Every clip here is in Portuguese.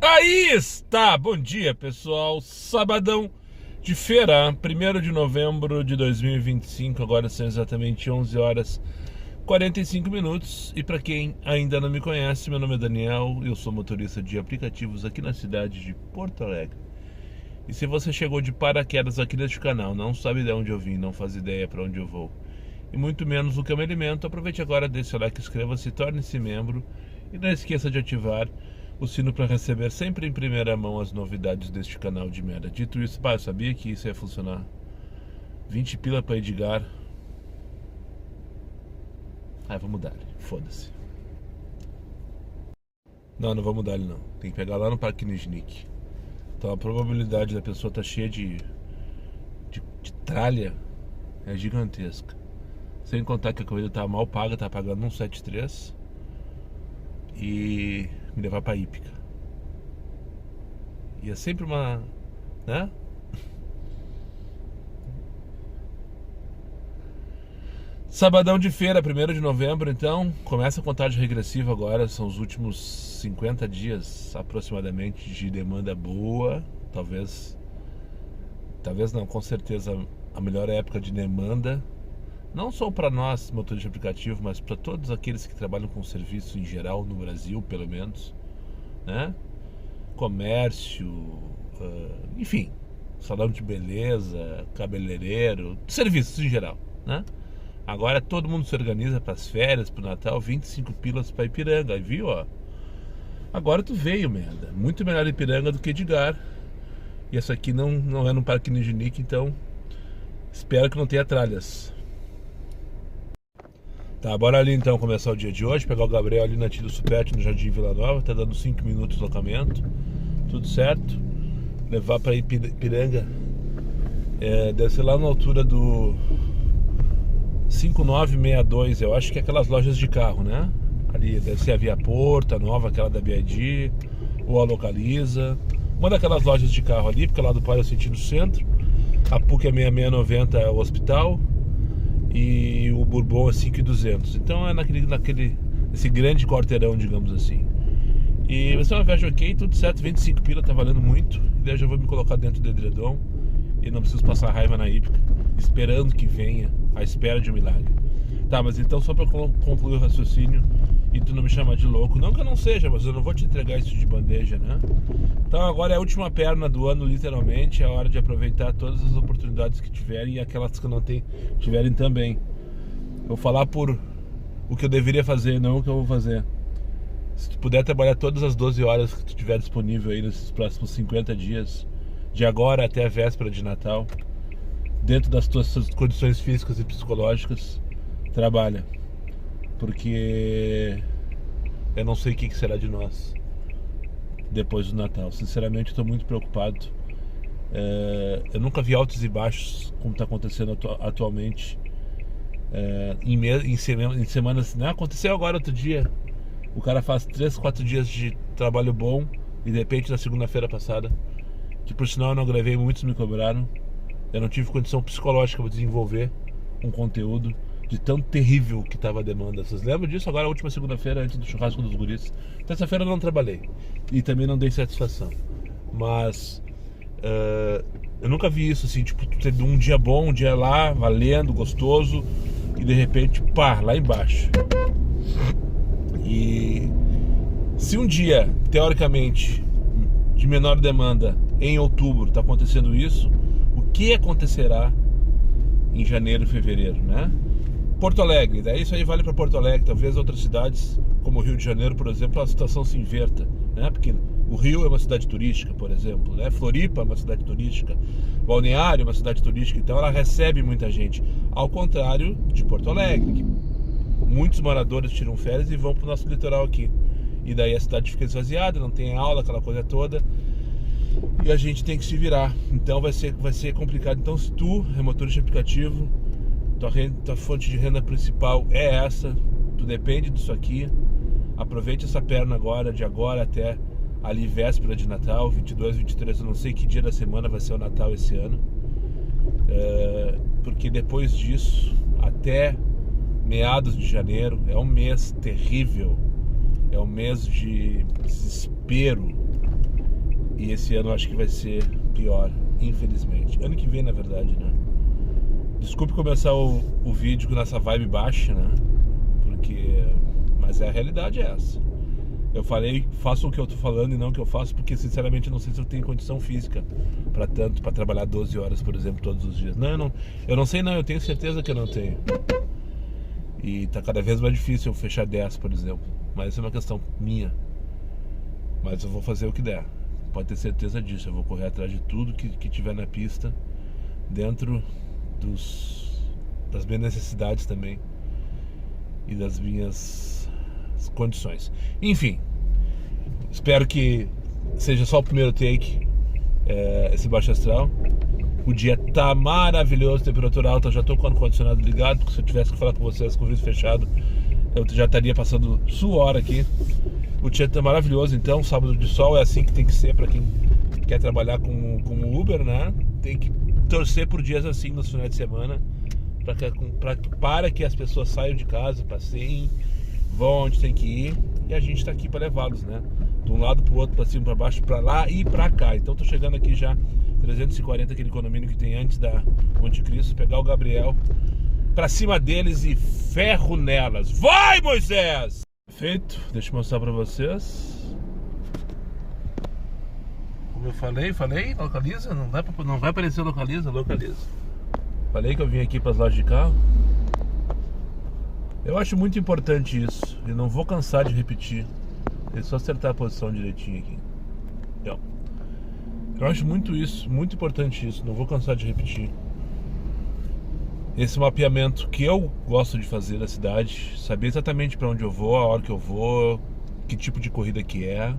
Aí está! Bom dia, pessoal. Sabadão de feira, 1º de novembro de 2025. Agora são exatamente 11 horas 45 minutos. E para quem ainda não me conhece, meu nome é Daniel. Eu sou motorista de aplicativos aqui na cidade de Porto Alegre. E se você chegou de paraquedas aqui neste canal, não sabe de onde eu vim, não faz ideia para onde eu vou, e muito menos o que eu me alimento, aproveite agora, deixe seu like, inscreva-se, torne-se membro e não esqueça de ativar o sino para receber sempre em primeira mão as novidades deste canal de merda. Dito isso, eu sabia que isso ia funcionar. 20 pila para Edgar. Vamos dar, foda-se. Não vou mudar ele não. Tem que pegar lá no Parque Nijnik. Então a probabilidade da pessoa estar cheia de tralha é gigantesca. Sem contar que a corrida tá mal paga, tá pagando 1,73 e me levar pra Ípica. E é sempre uma, né? Sabadão de feira, 1º de novembro, então começa a contagem regressiva agora. São os últimos 50 dias aproximadamente de demanda boa. Talvez não, com certeza a melhor época de demanda, não só para nós motoristas de aplicativo, mas para todos aqueles que trabalham com serviço em geral no Brasil, pelo menos, né? Comércio, enfim, salão de beleza, cabeleireiro, serviços em geral, né? Agora todo mundo se organiza para as férias, para o Natal. 25 pilas para Ipiranga, aí viu, ó? Agora tu veio, merda. Muito melhor Ipiranga do que Edgar. E essa aqui não é no Parque Nijnik, então espero que não tenha tralhas. Tá, bora ali então começar o dia de hoje. Pegar o Gabriel ali na Tílio Supete, no Jardim Vila Nova. Tá dando 5 minutos de locamento. Tudo certo. Levar pra Ipiranga. Deve ser lá na altura do 5962. Eu acho que é aquelas lojas de carro, né? Ali deve ser a Via Porta Nova, aquela da BID, ou a Localiza. Uma daquelas lojas de carro ali, porque lá do Pai eu senti no centro. A PUC é 6690, é o hospital. E o Bourbon é 5.200. Então é esse grande quarteirão, digamos assim. E vai ser uma viagem ok, tudo certo. 25 pila, tá valendo muito. E daí eu já vou me colocar dentro do edredom e não preciso passar raiva na Ípica, esperando que venha, à espera de um milagre. Tá, mas então só pra concluir o raciocínio e tu não me chamar de louco, não que eu não seja, mas eu não vou te entregar isso de bandeja, né? Então agora é a última perna do ano, literalmente. É a hora de aproveitar todas as oportunidades que tiverem e aquelas que não tiverem também. Eu vou falar por o que eu deveria fazer, não o que eu vou fazer. Se tu puder trabalhar todas as 12 horas que tu tiver disponível aí nesses próximos 50 dias, de agora até a véspera de Natal, dentro das tuas condições físicas e psicológicas, trabalha. Porque eu não sei o que será de nós depois do Natal. Sinceramente, estou muito preocupado. Eu nunca vi altos e baixos como está acontecendo atualmente. Em semanas, né? Aconteceu agora outro dia. O cara faz 3, 4 dias de trabalho bom e de repente na segunda-feira passada, que por sinal eu não gravei, muitos me cobraram, eu não tive condição psicológica para desenvolver um conteúdo de tão terrível que estava a demanda. Vocês lembram disso? Agora a última segunda-feira, antes do churrasco dos guris. Terça-feira eu não trabalhei e também não dei satisfação. Mas eu nunca vi isso assim, tipo, ter um dia bom, um dia lá, valendo, gostoso, e de repente, pá, lá embaixo. E se um dia, teoricamente, de menor demanda, em outubro, está acontecendo isso, o que acontecerá em janeiro e fevereiro, né? Porto Alegre, daí isso aí vale para Porto Alegre. Talvez outras cidades, como o Rio de Janeiro, por exemplo, a situação se inverta, né? Porque o Rio é uma cidade turística, por exemplo, né? Floripa é uma cidade turística, Balneário é uma cidade turística, então ela recebe muita gente, ao contrário de Porto Alegre, que muitos moradores tiram férias e vão para o nosso litoral aqui, e daí a cidade fica esvaziada, não tem aula, aquela coisa toda, e a gente tem que se virar. Então vai ser complicado. Então, se tu é motorista de aplicativo, tua fonte de renda principal é essa, tu depende disso aqui, aproveite essa perna agora, de agora até ali véspera de Natal, 22, 23, eu não sei que dia da semana vai ser o Natal esse ano, porque depois disso, até meados de janeiro, é um mês terrível, é um mês de desespero, E esse ano eu acho que vai ser pior, infelizmente. Ano que vem, na verdade, né? Desculpe começar o vídeo com essa vibe baixa, né? Mas a realidade é essa. Eu falei, faço o que eu tô falando e não o que eu faço, porque sinceramente eu não sei se eu tenho condição física para trabalhar 12 horas, por exemplo, todos os dias. Não, eu não sei não, eu tenho certeza que eu não tenho. E tá cada vez mais difícil eu fechar 10, por exemplo. Mas isso é uma questão minha. Mas eu vou fazer o que der. Pode ter certeza disso. Eu vou correr atrás de tudo que tiver na pista, dentro das minhas necessidades também e das minhas condições. Enfim, espero que seja só o primeiro take, esse baixo astral. O dia tá maravilhoso, temperatura alta, já tô com o ar-condicionado ligado, porque se eu tivesse que falar com vocês com o vidro fechado, eu já estaria passando suor aqui. O dia tá maravilhoso, então, sábado de sol é assim que tem que ser para quem quer trabalhar como Uber, né? Tem que torcer por dias assim nos finais de semana, para que as pessoas saiam de casa, passeiem, vão onde tem que ir, e a gente tá aqui para levá-los, né? De um lado pro outro, para cima, para baixo, para lá e para cá. Então tô chegando aqui já 340, aquele condomínio que tem antes da Monte Cristo, pegar o Gabriel para cima deles e ferro nelas. Vai, Moisés! Feito, deixa eu mostrar para vocês. Como eu falei, localiza, não vai aparecer localiza. Falei que eu vim aqui para as lojas de carro. Eu acho muito importante isso e não vou cansar de repetir. É só acertar a posição direitinho aqui. Então, eu acho muito importante isso, não vou cansar de repetir. Esse mapeamento que eu gosto de fazer da cidade, saber exatamente para onde eu vou, a hora que eu vou, que tipo de corrida que é.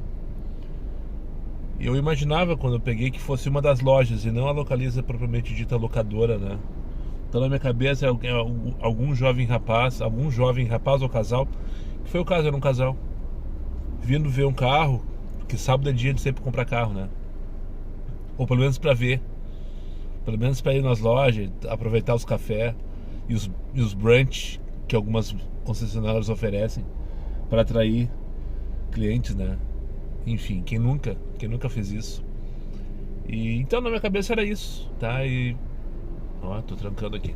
Eu imaginava quando eu peguei que fosse uma das lojas e não a Localiza propriamente dita locadora, né? Então na minha cabeça algum jovem rapaz ou casal, que foi o caso, era um casal, vindo ver um carro, porque sábado é dia de sempre comprar carro, né? Ou pelo menos para ver, pelo menos para ir nas lojas, aproveitar os cafés e os brunch que algumas concessionárias oferecem para atrair clientes, né? Enfim, quem nunca fez isso? E então na minha cabeça era isso, tá? E ó, tô trancando aqui.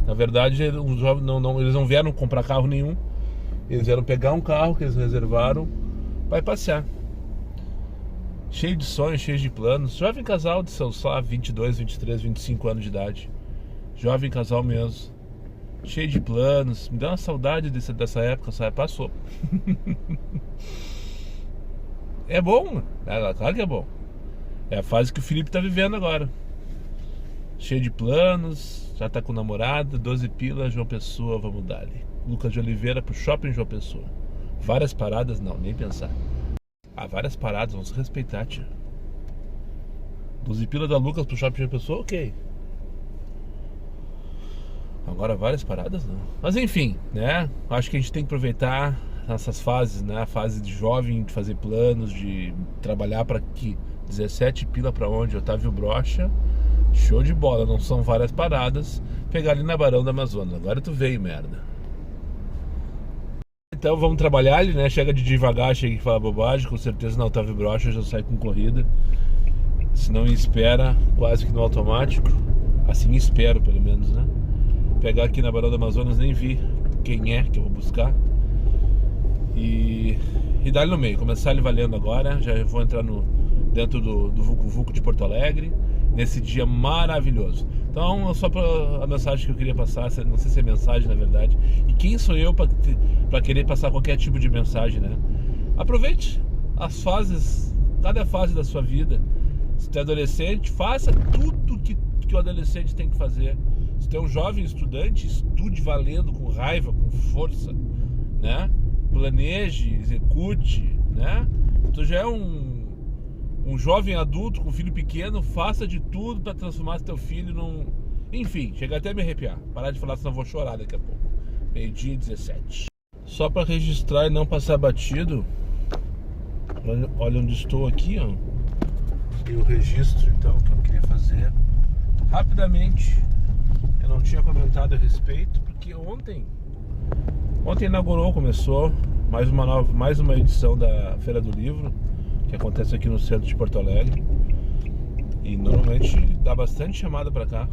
Na verdade, eles não vieram comprar carro nenhum. Eles vieram pegar um carro que eles reservaram para ir passear. Cheio de sonhos, cheio de planos. Jovem casal de seus 22, 23, 25 anos de idade. Jovem casal mesmo. Cheio de planos. Me dá uma saudade dessa época, sabe? Passou. É bom, claro que é bom. É a fase que o Felipe tá vivendo agora. Cheio de planos, já tá com namorada, 12 pila, João Pessoa, vamos dar ali. Lucas de Oliveira pro shopping João Pessoa. Várias paradas, não, nem pensar. Várias paradas, vamos respeitar, tia. 12 pila da Lucas pro shopping João Pessoa, ok. Agora várias paradas, não. Mas enfim, né? Acho que a gente tem que aproveitar essas fases, né? A fase de jovem, de fazer planos, de trabalhar para que 17 pila para onde? Otávio Brocha. Show de bola, não são várias paradas. Pegar ali na Barão da Amazonas. Agora tu veio, merda. Então vamos trabalhar ali, né? Chega de devagar, chega de falar bobagem. Com certeza na Otávio Brocha já sai com corrida. Se não espera, quase que no automático. Assim espero, pelo menos, né? Pegar aqui na Barão da Amazonas, nem vi quem é que eu vou buscar. E dar ele no meio, começar ele valendo agora. Já vou entrar dentro do Vucu Vucu de Porto Alegre, nesse dia maravilhoso. Então, só a mensagem que eu queria passar, não sei se é mensagem na verdade, e quem sou eu para querer passar qualquer tipo de mensagem, né? Aproveite as fases, cada fase da sua vida. Se tu é adolescente, faça tudo que o adolescente tem que fazer. Se tu é um jovem estudante, estude valendo, com raiva, com força, né? Planeje, execute, né? Tu já é um jovem adulto com filho pequeno, faça de tudo para transformar teu filho num... Enfim, chega até a me arrepiar. Parar de falar, senão eu vou chorar daqui a pouco. 12h17. Só para registrar e não passar batido, olha onde estou aqui, ó. E o registro, então, que eu queria fazer rapidamente. Eu não tinha comentado a respeito, porque ontem começou mais uma edição da Feira do Livro. que acontece aqui no centro de Porto Alegre. E normalmente dá bastante chamada pra cá.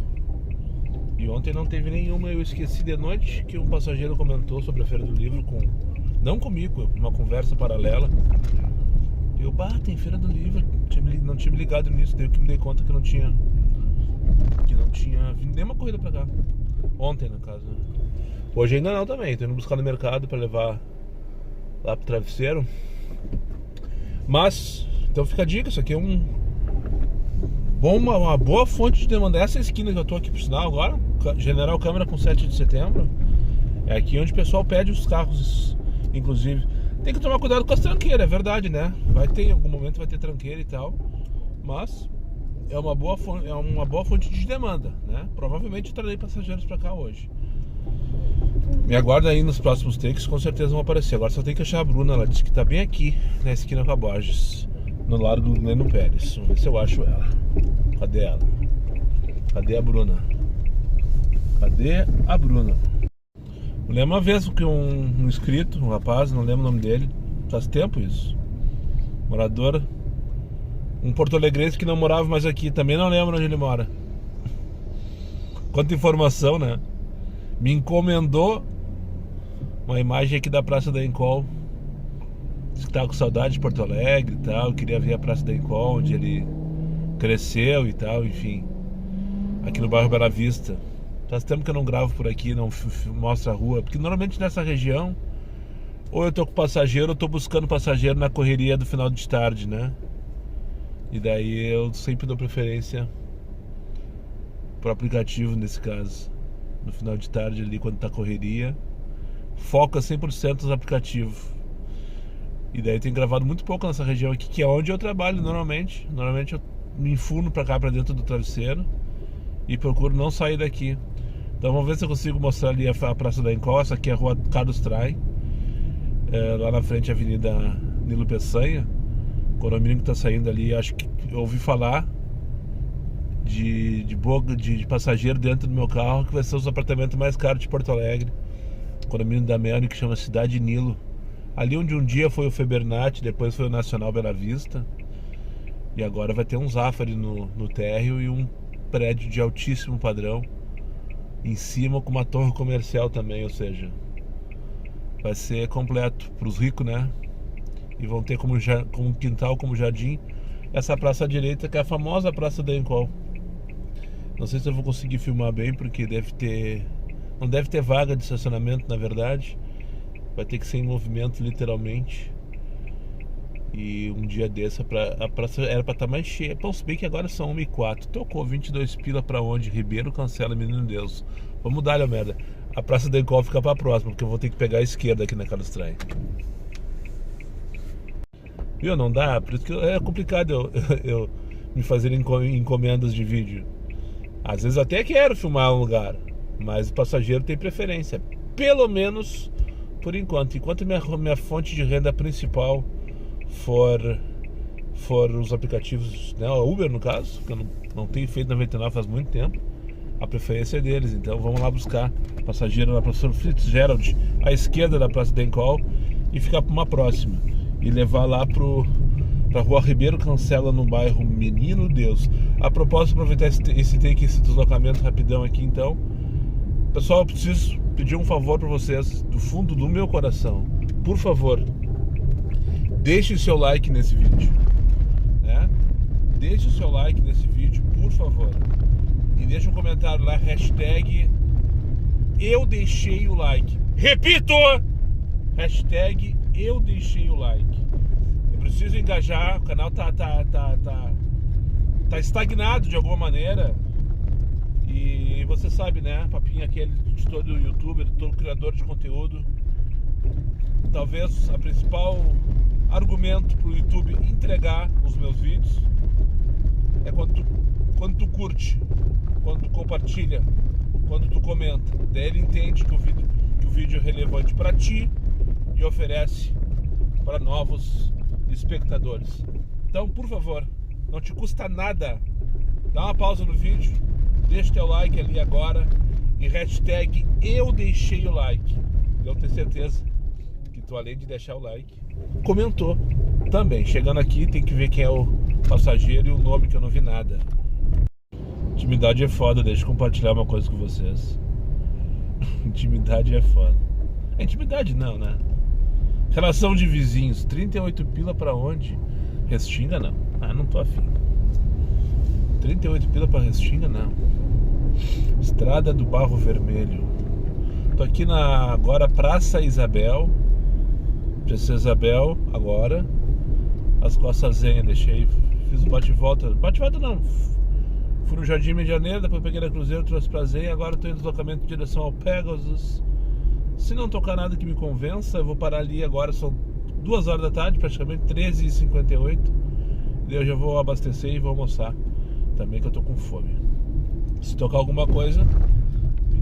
E ontem não teve nenhuma, eu esqueci de noite que um passageiro comentou sobre a Feira do Livro não comigo, uma conversa paralela. Eu, tem Feira do Livro, não tinha me ligado nisso, daí que me dei conta que não tinha vindo nenhuma corrida pra cá. Ontem, no caso. Hoje ainda não também, tô indo buscar no mercado pra levar lá pro travesseiro. Mas, então fica a dica, isso aqui é uma boa fonte de demanda. Essa esquina que eu tô aqui, por sinal, agora, General Câmara com 7 de setembro, é aqui onde o pessoal pede os carros, inclusive. Tem que tomar cuidado com as tranqueiras, é verdade, né? Em algum momento vai ter tranqueira e tal, mas é uma boa fonte de demanda, né? Provavelmente eu trarei passageiros pra cá hoje. Me aguarda aí nos próximos takes, com certeza vão aparecer. Agora só tem que achar a Bruna, ela disse que tá bem aqui, na esquina com a Borges, no Largo Neno Pérez. Vamos ver se eu acho ela. Cadê ela? Cadê a Bruna? Cadê a Bruna? Eu lembro uma vez que um inscrito, um rapaz, não lembro o nome dele, faz tempo isso, morador, um porto-alegrense que não morava mais aqui, também não lembro onde ele mora. Quanta informação, né? Me encomendou uma imagem aqui da Praça da Encol. Disse que tava com saudade de Porto Alegre e tal, queria ver a Praça da Encol, onde ele cresceu e tal, enfim, aqui no bairro Bela Vista. Faz tempo que eu não gravo por aqui, não mostro a rua, porque normalmente nessa região ou eu tô com passageiro ou tô buscando passageiro na correria do final de tarde, né? E daí eu sempre dou preferência pro aplicativo nesse caso. No final de tarde ali, quando tá correria, foca 100% nos aplicativos. E daí eu tenho gravado muito pouco nessa região aqui, que é onde eu trabalho normalmente. Normalmente eu me enfurno pra cá, pra dentro do travesseiro, e procuro não sair daqui. Então vamos ver se eu consigo mostrar ali a Praça da Encosta. Aqui é a Rua Carlos Trai, lá na frente a Avenida Nilo Peçanha. O condomínio que tá saindo ali, acho que eu ouvi falar de passageiro dentro do meu carro, que vai ser os apartamentos mais caros de Porto Alegre. O condomínio da Melny, que chama Cidade Nilo. Ali onde um dia foi o Febernat, depois foi o Nacional Bela Vista, e agora vai ter um Zafari no térreo e um prédio de altíssimo padrão em cima, com uma torre comercial também, ou seja, vai ser completo para os ricos, né? E vão ter como quintal, como jardim, essa praça à direita, que é a famosa Praça da Encol. Não sei se eu vou conseguir filmar bem, porque não deve ter vaga de estacionamento, na verdade. Vai ter que ser em movimento, literalmente. E um dia desse a praça era pra estar mais cheia. Pô, se bem que agora são 1h04. Tocou 22 pila pra onde? Ribeiro cancela, menino Deus. Vamos dar, merda. A Praça da Encol fica pra próxima, porque eu vou ter que pegar a esquerda aqui na Carlos Trai. Viu? Não dá. Por isso que é complicado eu me fazer encomendas de vídeo. Às vezes eu até quero filmar um lugar, mas o passageiro tem preferência. Pelo menos por enquanto. Enquanto minha fonte de renda principal for os aplicativos, né, o Uber no caso, que eu não tenho feito 99 faz muito tempo, a preferência é deles. Então vamos lá buscar passageiro na Professor Fitzgerald, à esquerda da Praça da Encol, e ficar para uma próxima e levar lá pra Rua Ribeiro Cancela, no bairro Menino Deus. A propósito, aproveitar esse deslocamento rapidão aqui, então, pessoal, eu preciso pedir um favor para vocês do fundo do meu coração. Por favor, deixe o seu like nesse vídeo, né? Deixe o seu like nesse vídeo, por favor. E deixe um comentário lá, hashtag eu deixei o like. Repito! Hashtag eu deixei o like. Eu preciso engajar, o canal tá estagnado de alguma maneira. E você sabe, né? Papinho aquele de todo youtuber, todo criador de conteúdo. Talvez a principal argumento pro YouTube entregar os meus vídeos é quando tu curte, quando tu compartilha, quando tu comenta. Daí ele entende que o vídeo é relevante para ti e oferece para novos espectadores. Então, por favor, não te custa nada, dá uma pausa no vídeo, deixa teu like ali agora e hashtag eu deixei o like. Eu tenho certeza que tu, além de deixar o like, comentou Também, chegando aqui tem que ver quem é o passageiro e o nome, que eu não vi nada. Intimidade é foda, deixa eu compartilhar uma coisa com vocês. Intimidade é foda. Intimidade não, né? Relação de vizinhos, 38 pila pra onde? Restinga não. Ah, não tô afim. 38 pila pra Restinga não. Estrada do Barro Vermelho. Tô aqui na agora Praça Isabel. Princesa Isabel agora. As Costas Zenha, deixei. Fiz o bate-volta. Bate-volta não. Fui no Jardim Medianeira, depois peguei na Cruzeiro, trouxe pra Zenha. Agora tô em deslocamento em direção ao Pegasus. Se não tocar nada que me convença, eu vou parar ali agora. São 2 horas da tarde, praticamente 13h58. E eu já vou abastecer e vou almoçar. Também que eu tô com fome. Se tocar alguma coisa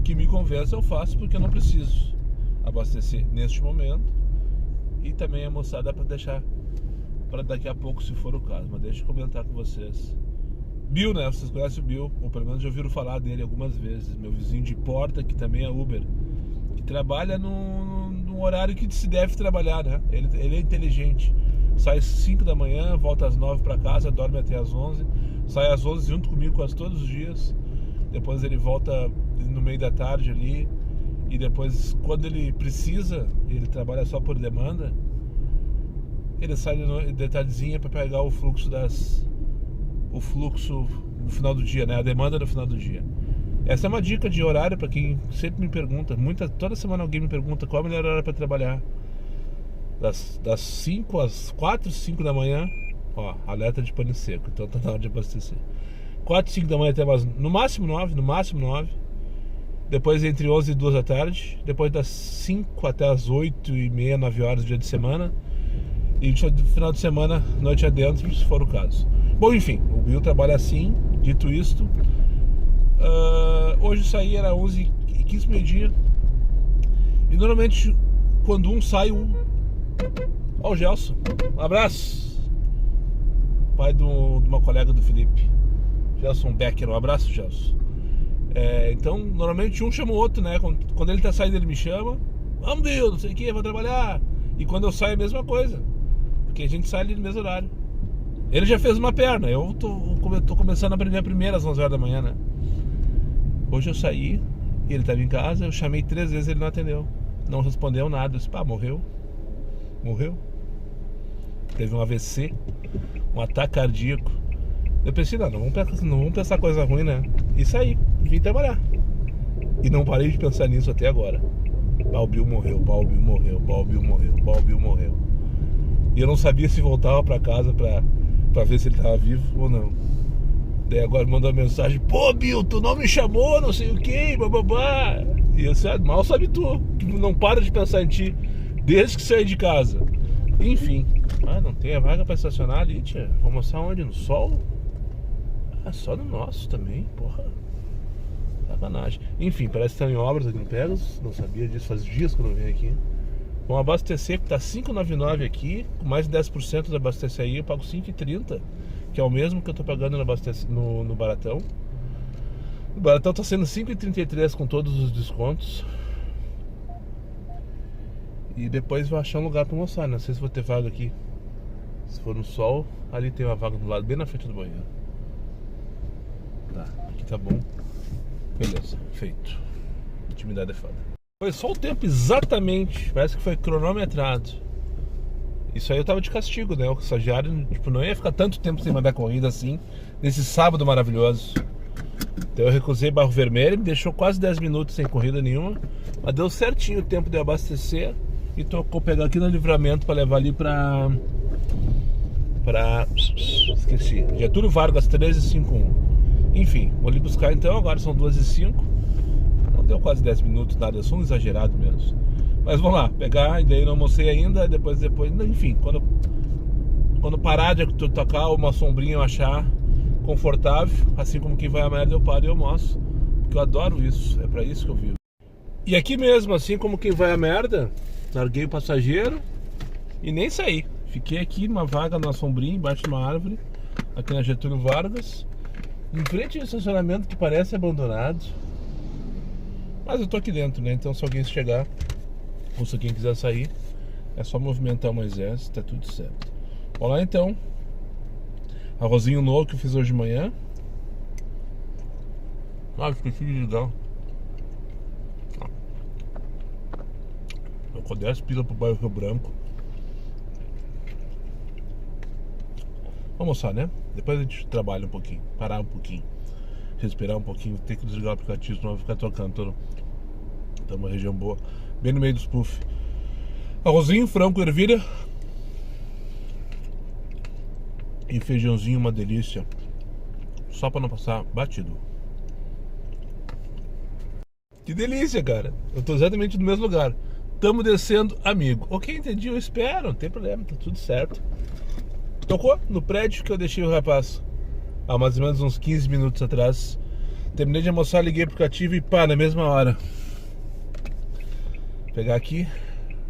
que me convença, eu faço, porque eu não preciso abastecer neste momento. E também almoçar dá pra deixar para daqui a pouco, se for o caso. Mas deixa eu comentar com vocês. Bill, né? Vocês conhecem o Bill, ou pelo menos já ouviram falar dele algumas vezes. Meu vizinho de porta, que também é Uber, que trabalha num horário que se deve trabalhar, né? Ele é inteligente. Sai às 5 da manhã, volta às 9 para casa, dorme até às 11. Sai às 11 junto comigo quase todos os dias. Depois ele volta no meio da tarde ali. E depois, quando ele precisa, ele trabalha só por demanda, ele sai de tardezinha para pegar o fluxo no final do dia, né? A demanda no final do dia. Essa é uma dica de horário para quem sempre me pergunta. Toda semana alguém me pergunta qual é a melhor hora para trabalhar. Das 5 às 4, 5 da manhã. Ó, alerta de pane seco, então tá na hora de abastecer. 4, 5 da manhã até mais, no máximo 9. Depois entre 11 e 2 da tarde. Depois das 5 até as 8h30, 9 horas, dia de semana. E no final de semana, noite adentro, se for o caso. Bom, enfim, o Bill trabalha assim. Dito isto, hoje saí, era 11h15, meio-dia. E normalmente, quando um sai, Ó o Gelson, um abraço. Pai de uma colega do Felipe, Gelson Becker, um abraço, Gelson. Então, normalmente um chama o outro, né? Quando ele tá saindo, ele me chama. Vamos, Bill, não sei o que, vou trabalhar. E quando eu saio, é a mesma coisa, porque a gente sai ali no mesmo horário. Ele já fez uma perna, eu tô começando a aprender a primeira às 11 horas da manhã, né? Hoje eu saí, e ele tava em casa, eu chamei 3 vezes, ele não atendeu. Não respondeu nada, eu disse, morreu. Teve um AVC, um ataque cardíaco. Eu pensei, não vamos pensar coisa ruim, né? E saí, vim trabalhar. E não parei de pensar nisso até agora. O Bill morreu. E eu não sabia se voltava pra casa pra ver se ele tava vivo ou não. Daí agora mandou uma mensagem: pô, Bill, tu não me chamou, não sei o que, bababá. E eu disse, mal sabe tu, que não para de pensar em ti desde que saí de casa. Enfim, não tem a vaga pra estacionar ali, tia. Vou almoçar onde? No sol? Só no nosso também, porra. Sacanagem. Enfim, parece que estão em obras aqui no Pegasus. Não sabia disso, faz dias que eu não venho aqui. Vamos abastecer, que tá 5,99 aqui. Com mais de 10% de abastecer aí, eu pago 5,30, que é o mesmo que eu tô pagando no Baratão. O Baratão tá sendo 5,33 com todos os descontos. E depois vou achar um lugar pra almoçar, não sei se vou ter vaga aqui. Se for no sol, ali tem uma vaga do lado, bem na frente do banheiro. Tá, aqui tá bom. Beleza, feito. Intimidade é foda. Foi só o tempo exatamente, parece que foi cronometrado. Isso aí eu tava de castigo, né? O estagiário, não ia ficar tanto tempo sem mandar corrida assim, nesse sábado maravilhoso. Então eu recusei Barro Vermelho, me deixou quase 10 minutos sem corrida nenhuma. Mas deu certinho o tempo de abastecer. E tocou pegar aqui no Livramento pra levar ali pra esqueci, Getúlio Vargas 1351. Enfim, vou ali buscar então, agora são 2h05. Não deu quase 10 minutos, nada, eu sou um exagerado mesmo. Mas vamos lá, pegar, e daí não almocei ainda, depois, enfim, quando parar de tocar uma sombrinha eu achar confortável, assim como quem vai a merda, eu paro e almoço. Porque eu adoro isso, é pra isso que eu vivo. E aqui mesmo, assim como quem vai a merda, larguei o passageiro e nem saí. Fiquei aqui numa vaga, numa sombrinha, embaixo de uma árvore, aqui na Getúlio Vargas, em frente ao estacionamento que parece abandonado. Mas eu tô aqui dentro, né? Então se alguém chegar, ou se alguém quiser sair, é só movimentar o Moisés, tá tudo certo. Vamos lá então. Arrozinho novo que eu fiz hoje de manhã. Ah, esqueci de ligar. Eu com 10 pila pro bairro Rio Branco. Vamos almoçar, né? Depois a gente trabalha um pouquinho, parar um pouquinho, respirar um pouquinho, ter que desligar o aplicativo, senão vai ficar tocando. Tá uma região boa, bem no meio dos puff. Arrozinho, frango, ervilha e feijãozinho, uma delícia. Só pra não passar batido. Que delícia, cara. Eu tô exatamente no mesmo lugar. Tamo descendo, amigo. Ok, entendi, eu espero, não tem problema, tá tudo certo. Tocou no prédio que eu deixei o rapaz há mais ou menos uns 15 minutos atrás. Terminei de almoçar, liguei pro aplicativo e pá, na mesma hora. Vou pegar aqui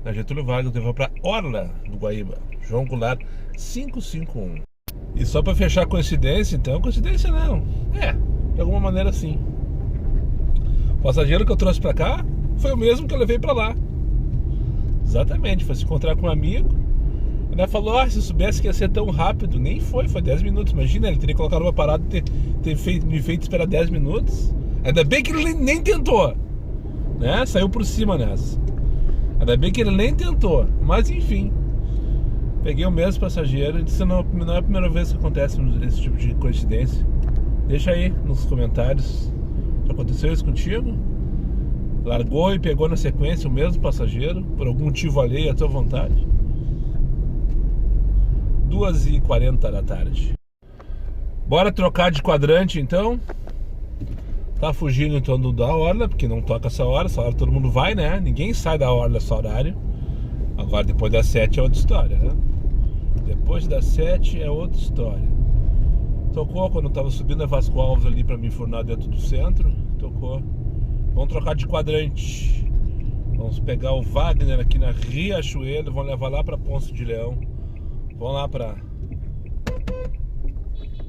na Getúlio Vargas, levar pra Orla do Guaíba, João Goulart 551. E só pra fechar a coincidência, então, coincidência não. De alguma maneira sim. O passageiro que eu trouxe pra cá foi o mesmo que eu levei pra lá. Exatamente, foi se encontrar com um amigo. Ele falou, se soubesse que ia ser tão rápido. Nem foi 10 minutos. Imagina, ele teria colocado uma parada e me feito esperar 10 minutos. Ainda bem que ele nem tentou, né? Saiu por cima nessa. Ainda bem que ele nem tentou. Mas enfim, peguei o mesmo passageiro e disse, não é a primeira vez que acontece esse tipo de coincidência. Deixa aí nos comentários. Já aconteceu isso contigo? Largou e pegou na sequência o mesmo passageiro por algum motivo alheio à tua vontade? 2h40 da tarde. Bora trocar de quadrante então. Tá fugindo então da orla, porque não toca essa hora todo mundo vai, né? Ninguém sai da orla esse horário. Agora depois das 7 é outra história, né? Depois das 7 é outra história. Tocou quando eu tava subindo a Vasco Alves ali pra me enfurnar dentro do centro. Tocou. Vamos trocar de quadrante. Vamos pegar o Wagner aqui na Riachuelo. Vamos levar lá pra Ponce de Leão. Vamos lá pra...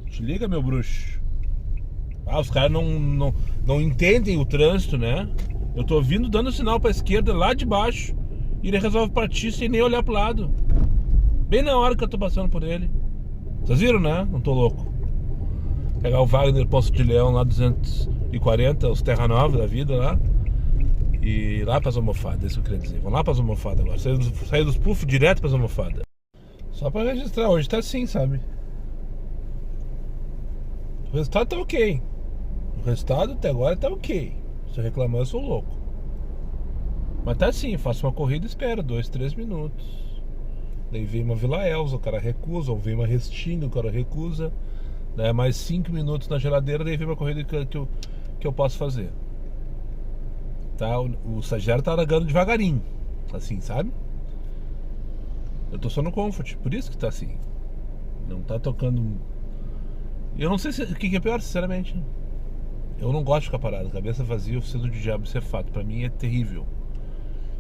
Te liga, meu bruxo. Os caras não entendem o trânsito, né? Eu tô vindo dando sinal pra esquerda lá de baixo e ele resolve partir sem nem olhar pro lado. Bem na hora que eu tô passando por ele. Vocês viram, né? Não tô louco. Pegar o Wagner Ponce de Leão lá 240, os Terra Nova da vida lá. E ir lá pras almofadas, é isso que eu queria dizer. Vamos lá pras almofadas agora. Sair dos puffs direto pras almofadas. Só pra registrar, hoje tá assim, sabe? O resultado tá ok. O resultado até agora tá ok. Se eu reclamar, eu sou louco. Mas tá assim, faço uma corrida e espero 2, 3 minutos. Daí vem uma Vila Elza, o cara recusa. Ou vem uma Restinga, o cara recusa. Daí é mais 5 minutos na geladeira. Daí vem uma corrida que eu posso fazer. Tá? O estagiário tá largando devagarinho. Assim, sabe? Eu tô só no comfort, por isso que tá assim. Não tá tocando. Eu não sei o que é pior, sinceramente. Eu não gosto de ficar parado, cabeça vazia, oficina do diabo, isso é fato. Pra mim é terrível.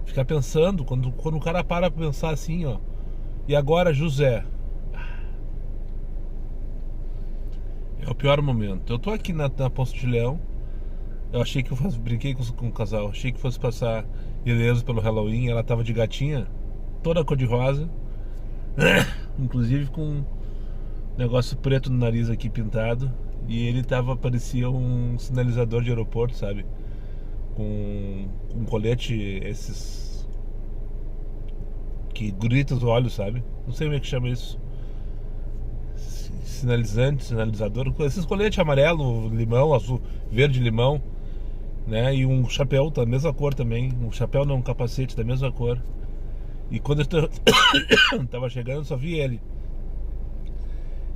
Ficar pensando, quando o cara para pra pensar assim, ó. E agora, José? É o pior momento. Eu tô aqui na Ponce de Leão. Eu achei que brinquei com o casal. Achei que fosse passar ileso pelo Halloween. Ela tava de gatinha, toda cor de rosa. Inclusive com um negócio preto no nariz aqui pintado. E ele parecia um sinalizador de aeroporto, sabe? Com um colete, esses que grita os olhos, sabe? Não sei como é que chama isso. Sinalizador. Esses coletes amarelo, limão, azul, verde, limão, né? E um chapéu da mesma cor também. Um chapéu não, um capacete da mesma cor. E quando eu tava chegando, eu só vi ele.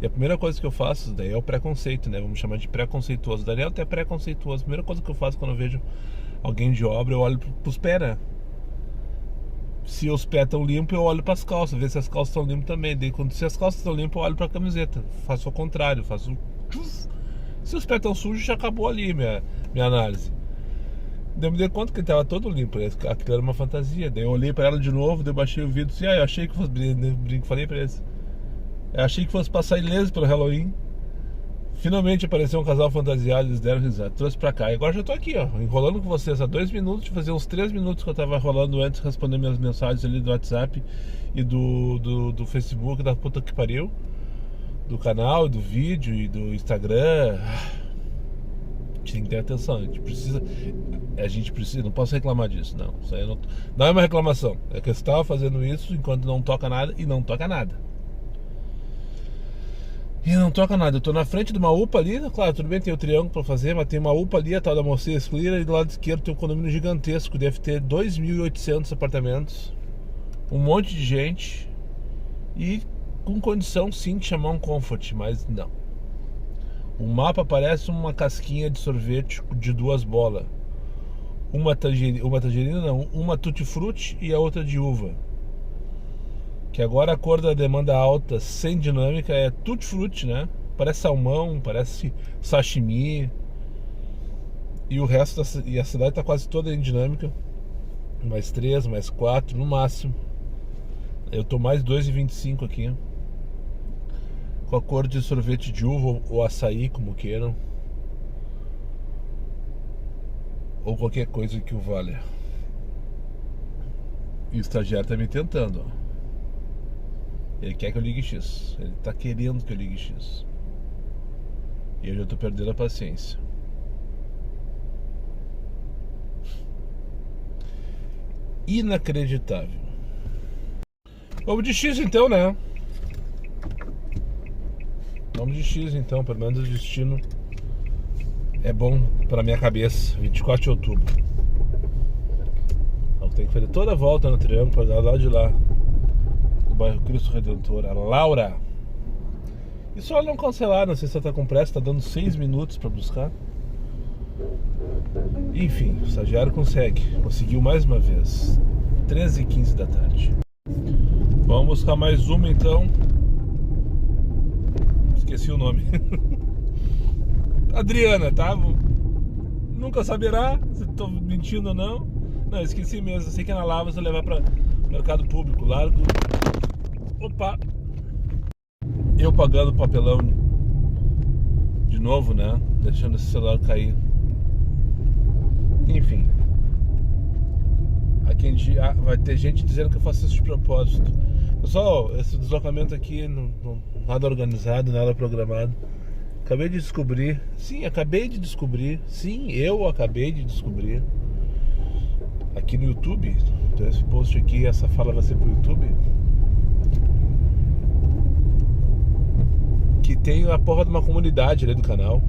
E a primeira coisa que eu faço, daí é o preconceito, né? Vamos chamar de preconceituoso. O Daniel até é preconceituoso. A primeira coisa que eu faço quando eu vejo alguém de obra, eu olho pros pés, né? Se os pés estão limpos, eu olho pras calças, ver se as calças estão limpas também. Daí, se as calças estão limpas, eu olho pra camiseta. Faço ao contrário, se os pés estão sujos, já acabou ali minha análise. Daí eu me dei conta que ele tava todo limpo, aquilo era uma fantasia. Daí eu olhei pra ela de novo, daí eu baixei o vidro e disse, eu achei que fosse, falei pra eles, eu achei que fosse passar ileso pelo Halloween. Finalmente apareceu um casal fantasiado, eles deram risada, trouxe pra cá. E agora já tô aqui, ó, enrolando com vocês há 2 minutos, de fazer uns 3 minutos que eu tava rolando antes, respondendo minhas mensagens ali do WhatsApp e do Facebook, da puta que pariu, do canal, do vídeo e do Instagram. A gente tem que ter atenção, a gente precisa, não posso reclamar disso, não. Isso aí não é uma reclamação, é que eu estava fazendo isso enquanto não toca nada e não toca nada. E não toca nada, eu tô na frente de uma UPA ali, claro, tudo bem, tem o triângulo pra fazer, mas tem uma UPA ali, a tal da Moceira Clear, e do lado esquerdo tem um condomínio gigantesco, deve ter 2.800 apartamentos, um monte de gente, e com condição sim de chamar um comfort, mas não. O mapa parece uma casquinha de sorvete de 2 bolas, uma tangerina não, uma tutti-frutti e a outra de uva. Que agora a cor da demanda alta, sem dinâmica, é tutti-frutti, né? Parece salmão, parece sashimi. E o resto, e a cidade tá quase toda em dinâmica. Mais 3, mais 4 no máximo. Eu tô mais 2,25 aqui. Com a cor de sorvete de uva ou açaí, como queiram. Ou qualquer coisa que o valha. E o estagiário tá me tentando, ó. Ele quer que eu ligue X. Ele tá querendo que eu ligue X. E eu já tô perdendo a paciência. Inacreditável. Vamos de X então, né? Vamos de X então. Pelo menos o destino é bom pra minha cabeça. 24 de outubro. Então tem que fazer toda a volta no triângulo pra dar lá de lá. Bairro Cristo Redentor, a Laura. E só não cancelar, não sei se você tá com pressa, tá dando 6 minutos pra buscar. Enfim, o estagiário conseguiu mais uma vez. 13h15 da tarde. Vamos buscar mais uma então. Esqueci o nome. Adriana, tá? Nunca saberá se tô mentindo ou não. Não, esqueci mesmo, eu sei que é na Lavras, vou levar pra Mercado Público, Largo. Opa! Eu pagando papelão de novo, né? Deixando esse celular cair. Enfim. Aqui vai ter gente dizendo que eu faço isso de propósito. Pessoal, esse deslocamento aqui nada organizado, nada programado. Acabei de descobrir. Sim, eu acabei de descobrir. Aqui no YouTube. Então esse post aqui, essa fala vai ser pro YouTube. Que tem a porra de uma comunidade ali do canal.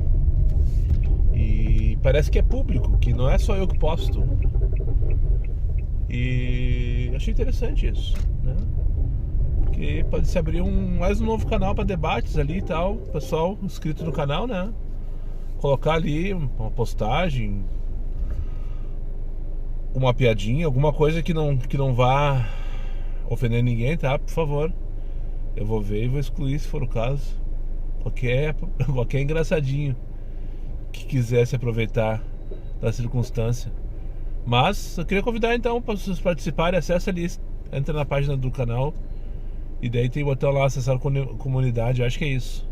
E parece que é público, que não é só eu que posto. E achei interessante isso, né? Porque pode se abrir mais um novo canal para debates ali e tal. Pessoal inscrito no canal, né? Colocar ali uma postagem, uma piadinha, alguma coisa que não vá ofender ninguém, tá? Por favor. Eu vou ver e vou excluir se for o caso. Qualquer engraçadinho que quisesse aproveitar da circunstância. Mas eu queria convidar então para vocês participarem. Acesse ali, entra na página do canal e daí tem o botão lá, acessar comunidade, eu acho que é isso.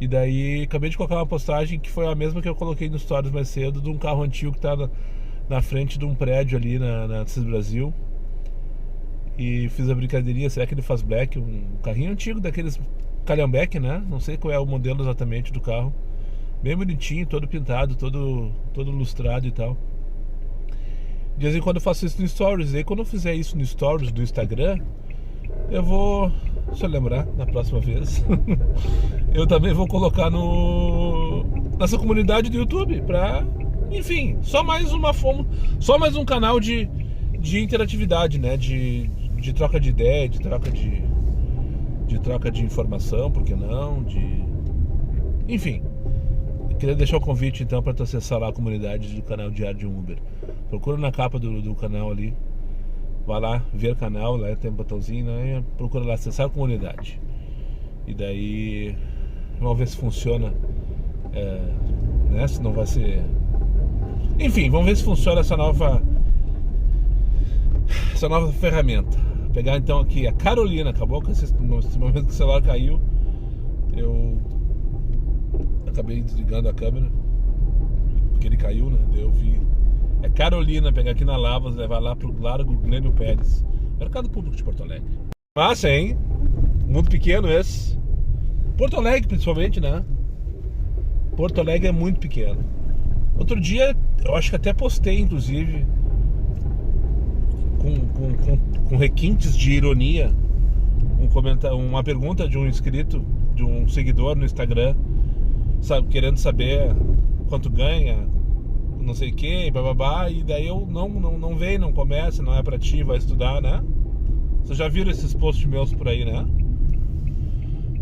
E daí acabei de colocar uma postagem que foi a mesma que eu coloquei no Stories mais cedo, de um carro antigo que tá na frente de um prédio ali na CIS Brasil. E fiz a brincadeirinha, será que ele faz black? Um carrinho antigo daqueles calhambeque, né? Não sei qual é o modelo exatamente do carro. Bem bonitinho, todo pintado, todo lustrado e tal. De vez em quando eu faço isso no Stories. E aí quando eu fizer isso no Stories do Instagram, eu vou, deixa eu lembrar, na próxima vez eu também vou colocar nessa comunidade do YouTube pra, enfim, só mais um canal de interatividade, né? De troca de ideia, de troca de informação, por que não? Enfim, eu queria deixar o convite então para tu acessar lá a comunidade do canal Diário de um Uber. Procura na capa do canal ali. Vai lá, ver canal, lá tem um botãozinho, né? Procura lá, acessar a comunidade. E daí vamos ver se funciona, né? Se não vai ser... Enfim, vamos ver se funciona essa nova ferramenta. Vou pegar então aqui a Carolina. Acabou com esse momento que o celular caiu. Eu acabei desligando a câmera, porque ele caiu, né? Daí eu vi. É Carolina, pegar aqui na Lavras, levar lá pro Largo Glênio Pérez, Mercado Público de Porto Alegre. Massa, hein? Muito pequeno esse. Porto Alegre, principalmente, né? Porto Alegre é muito pequeno. Outro dia, eu acho que até postei, inclusive, com requintes de ironia, uma pergunta de um inscrito, de um seguidor no Instagram, sabe, querendo saber quanto ganha, não sei o que, bababá, e daí eu não vem, não começa, não é pra ti, vai estudar, né? Vocês já viram esses posts meus por aí, né?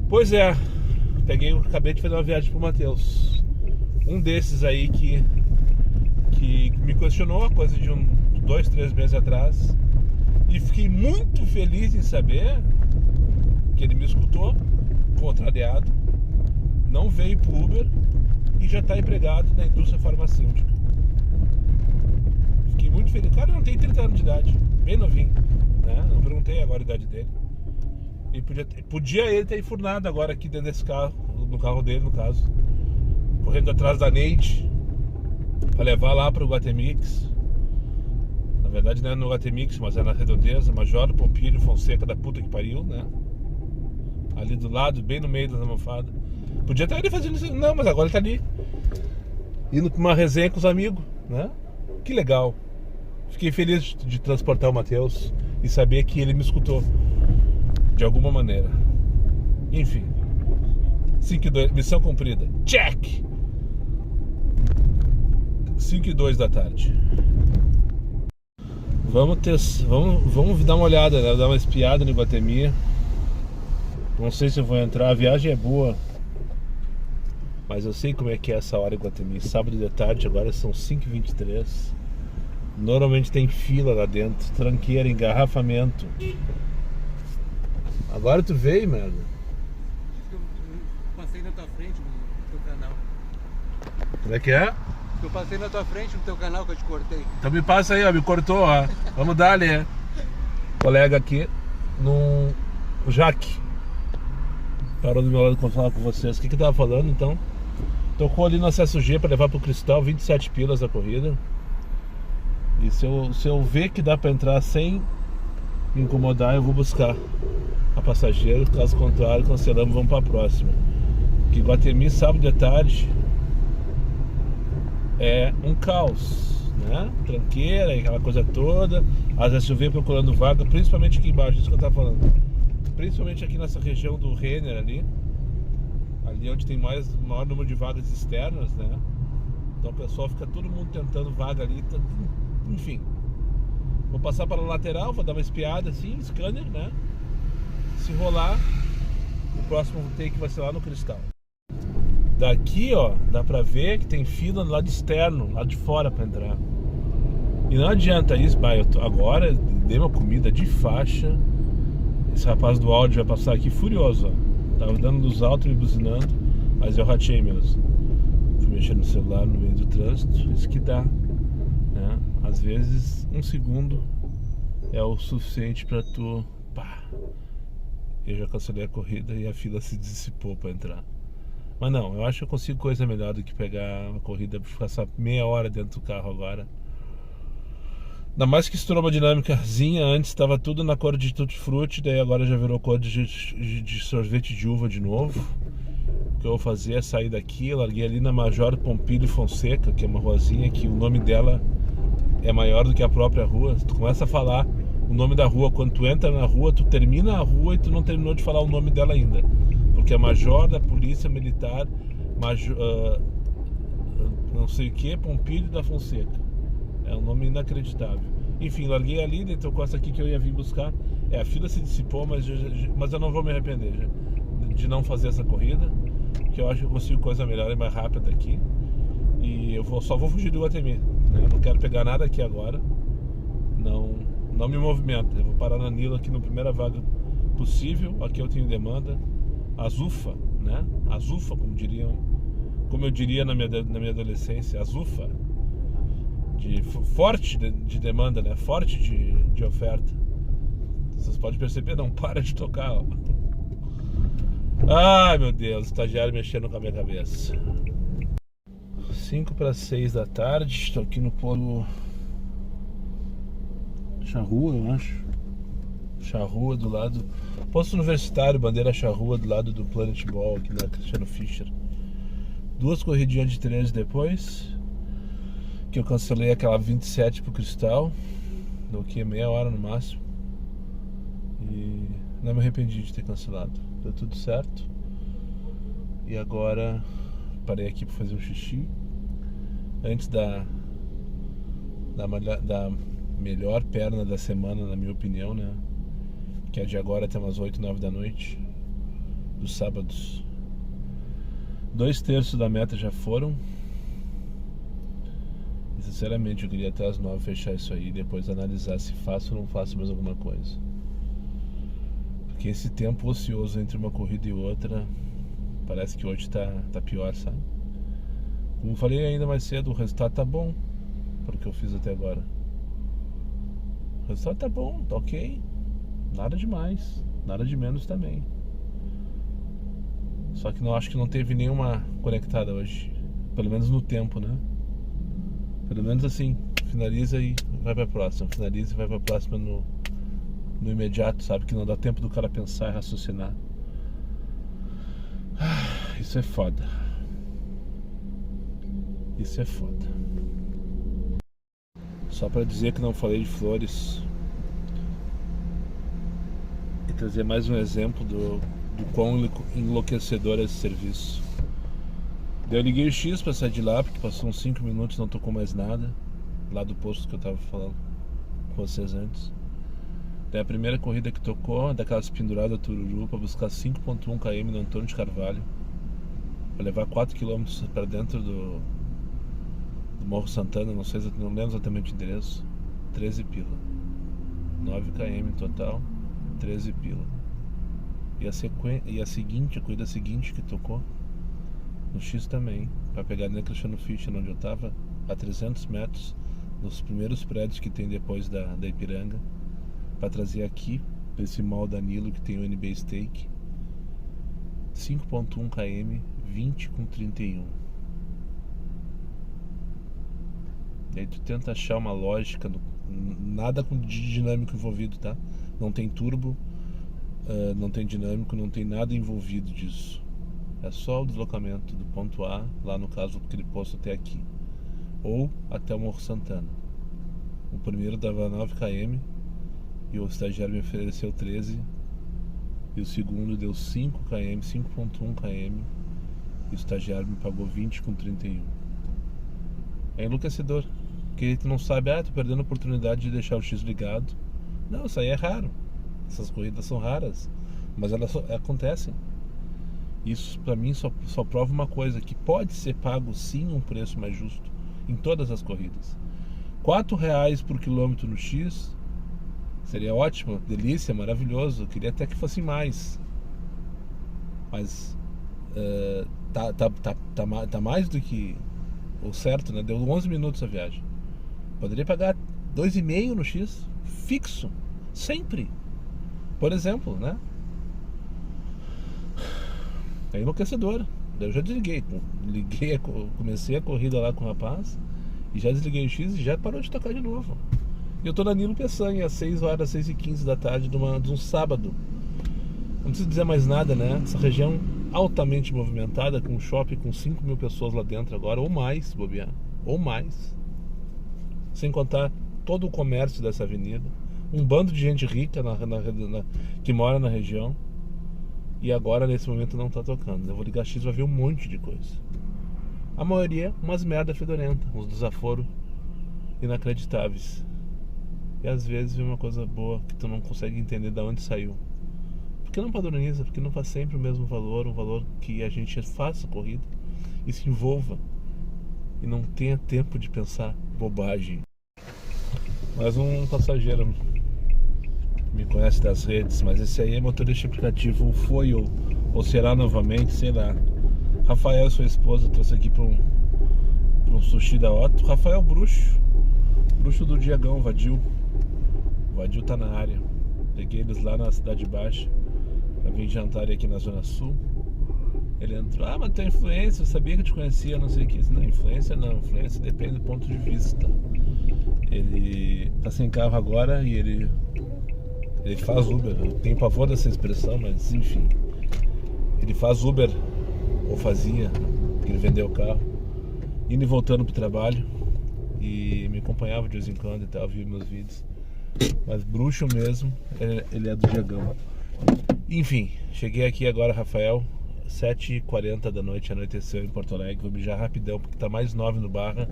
Pois é, acabei de fazer uma viagem pro Matheus. Um desses aí que me questionou, coisa de 2, 3 meses atrás. E fiquei muito feliz em saber que ele me escutou, contrariado, não veio pro Uber e já está empregado na indústria farmacêutica. Fiquei muito feliz. O cara não tem 30 anos de idade, bem novinho, né? Não perguntei agora a idade dele. E podia ele ter enfurnado agora aqui dentro desse carro, no carro dele, no caso, correndo atrás da Neide para levar lá para o Guatemix. Na verdade não é no Guatemix, mas é na Redondeza, Major Pompílio Fonseca da puta que pariu, né? Ali do lado, bem no meio das almofadas. Podia estar ele fazendo isso, não, mas agora ele tá ali, indo pra uma resenha com os amigos, né? Que legal. Fiquei feliz de transportar o Matheus e saber que ele me escutou de alguma maneira. Enfim, 5:02, missão cumprida. Check! 5:02 da tarde. Vamos dar uma olhada, né? Dar uma espiada no Iguatemi. Não sei se eu vou entrar, a viagem é boa, mas eu sei como é que é essa hora em Iguatemi. Sábado de tarde, agora são 5:23. Normalmente tem fila lá dentro, tranqueira, engarrafamento. Agora tu veio, merda. Eu passei na tua frente no teu canal. Como é que é? Eu passei na tua frente no teu canal que eu te cortei. Então me passa aí, ó, me cortou, ó. Vamos dar ali. Colega aqui, no Jaque. Parou do meu lado pra falar com vocês. O que eu tava falando, então? Tocou ali no acesso G pra levar pro Cristal, 27 pilas a corrida. E se eu ver que dá pra entrar sem me incomodar, eu vou buscar a passageiro. Caso contrário, cancelamos, vamos pra próxima. Que Iguatemi, sábado de tarde, é um caos, né? Tranqueira, aquela coisa toda. Às vezes eu venho procurando vaga, principalmente aqui embaixo, isso que eu tava falando. Principalmente aqui nessa região do Renner ali onde tem maior número de vagas externas, né? Então o pessoal fica todo mundo tentando vaga ali, enfim. Vou passar para a lateral, vou dar uma espiada assim, scanner, né? Se rolar, o próximo take vai ser lá no Cristal. Daqui, ó, dá pra ver que tem fila do lado externo, lá de fora pra entrar. E não adianta isso, agora dei uma comida de faixa. Esse rapaz do áudio vai passar aqui furioso, ó. Tava dando luz alta, me buzinando, mas eu ratei mesmo. Fui mexer no celular no meio do trânsito, isso que dá, né? Às vezes 1 segundo é o suficiente pra tu... Pá. Eu já cancelei a corrida e a fila se dissipou pra entrar. Mas não, eu acho que eu consigo coisa melhor do que pegar uma corrida pra passar meia hora dentro do carro agora. Ainda mais que estourou uma dinâmicazinha. Antes estava tudo na cor de tutti-frutti, daí agora já virou cor de sorvete de uva de novo. O que eu vou fazer é sair daqui. Eu larguei ali na Major Pompílio Fonseca, que é uma ruazinha que o nome dela é maior do que a própria rua. Tu começa a falar o nome da rua, quando tu entra na rua, tu termina a rua e tu não terminou de falar o nome dela ainda, porque é Major da Polícia Militar não sei o que, Pompílio da Fonseca. É um nome inacreditável. Enfim, larguei ali, dentro com essa aqui que eu ia vir buscar. A fila se dissipou, mas eu não vou me arrepender de não fazer essa corrida, que eu acho que eu consigo coisa melhor e mais rápida aqui. E só vou fugir do Iguatemi, né? Eu não quero pegar nada aqui agora. Não me movimento. Eu vou parar na Nilo aqui na primeira vaga possível. Aqui eu tenho demanda. Azufa, né? Azufa, como eu diria na minha adolescência, Azufa. Forte de demanda, né? Forte de oferta. Vocês podem perceber, não para de tocar, ó. Ai, meu Deus, o estagiário mexendo com a minha cabeça. 5 para 6 da tarde, estou aqui no polo Charrua, eu acho. Charrua do lado, posto universitário, bandeira Charrua do lado do Planet Ball, aqui na Cristiano Fischer. 2 corridinhas de 13 depois, que eu cancelei aquela 27 pro Cristal, deu que meia hora no máximo. E não me arrependi de ter cancelado, deu tudo certo. E agora parei aqui para fazer um xixi antes da melhor perna da semana, na minha opinião, né? Que é de agora até umas 8, 9 da noite, dos sábados. 2/3 da meta já foram. E sinceramente eu queria até as 9 fechar isso aí e depois analisar se faço ou não faço mais alguma coisa. Porque esse tempo ocioso entre uma corrida e outra, parece que hoje tá pior, sabe? Como falei ainda mais cedo, o resultado tá bom para o que eu fiz até agora. O resultado tá bom, tá ok. Nada demais, nada de menos também. Só que não acho que não teve nenhuma conectada hoje. Pelo menos no tempo, né? Pelo menos assim, finaliza e vai pra próxima. Finaliza e vai pra próxima no imediato, sabe? Que não dá tempo do cara pensar e raciocinar. Isso é foda. Isso é foda. Só pra dizer que não falei de flores e trazer mais um exemplo do quão enlouquecedor é esse serviço. Daí eu liguei o X pra sair de lá, porque passou uns 5 minutos e não tocou mais nada, lá do posto que eu tava falando com vocês antes. Daí a primeira corrida que tocou, daquelas penduradas Tururu, pra buscar 5.1 km no Antônio de Carvalho, pra levar 4 km pra dentro do Morro Santana, não lembro exatamente o endereço. 13 pila. 9 km total, 13 pila. E a corrida seguinte que tocou no X também, pra pegar na Cristiano Fischer, onde eu tava, a 300 metros, nos primeiros prédios que tem depois da Ipiranga, pra trazer aqui, pra esse mall Danilo que tem o NB Steak. 5.1 km, 20 com 31. E aí tu tenta achar uma lógica, nada de dinâmico envolvido, tá? Não tem turbo, não tem dinâmico, não tem nada envolvido disso. É só o deslocamento do ponto A, lá no caso aquele posto até aqui, ou até o Morro Santana. O primeiro dava 9 km e o estagiário me ofereceu 13, e o segundo deu 5 km, 5.1 km, e o estagiário me pagou 20 com 31. É enlouquecedor, porque tu não sabe, tô perdendo a oportunidade de deixar o X ligado. Não, isso aí é raro. Essas corridas são raras, mas elas acontecem. Isso pra mim só prova uma coisa, que pode ser pago sim um preço mais justo em todas as corridas. R$4 por quilômetro no X seria ótimo, delícia, maravilhoso. Eu queria até que fosse mais, mas tá mais do que o certo, né? Deu 11 minutos a viagem. Poderia pagar 2,5 no X fixo, sempre, por exemplo, né? É enlouquecedor. Eu já desliguei, comecei a corrida lá com o rapaz e já desliguei o X e já parou de tocar de novo. E eu tô na Nilo Peçanha às 6 horas, 6h15 da tarde de um sábado. Não preciso dizer mais nada, né? Essa região altamente movimentada, com um shopping com 5 mil pessoas lá dentro agora, ou mais, bobear, ou mais. Sem contar todo o comércio dessa avenida, um bando de gente rica que mora na região. E agora nesse momento não tá tocando. Eu vou ligar X, vai ver um monte de coisa. A maioria umas merda fedorenta, uns desaforos inacreditáveis. E às vezes vem uma coisa boa que tu não consegue entender de onde saiu. Por que não padroniza? Porque não faz sempre o mesmo valor, um valor que a gente faça a corrida e se envolva e não tenha tempo de pensar bobagem. Mais um passageiro me conhece das redes, mas esse aí é motorista aplicativo, foi ou será novamente, sei lá. Rafael, sua esposa, trouxe aqui para um sushi da Otto. Rafael Bruxo do Diagão, Vadil. O Vadil tá na área. Peguei eles lá na Cidade Baixa pra vir jantar aqui na Zona Sul. Ele entrou, mas tem influência, eu sabia que eu te conhecia, não sei o que. Não, influência não, influência depende do ponto de vista. Ele tá sem carro agora e ele faz Uber. Eu tenho pavor dessa expressão, mas enfim. Ele faz Uber, ou fazia, porque ele vendeu o carro, indo e voltando pro trabalho. E me acompanhava de vez em quando e tal, via meus vídeos. Mas bruxo mesmo, ele é do Diegão. Enfim, cheguei aqui agora, Rafael, 7h40 da noite, anoiteceu em Porto Alegre. Vou mijar rapidão porque tá mais 9 no Barra.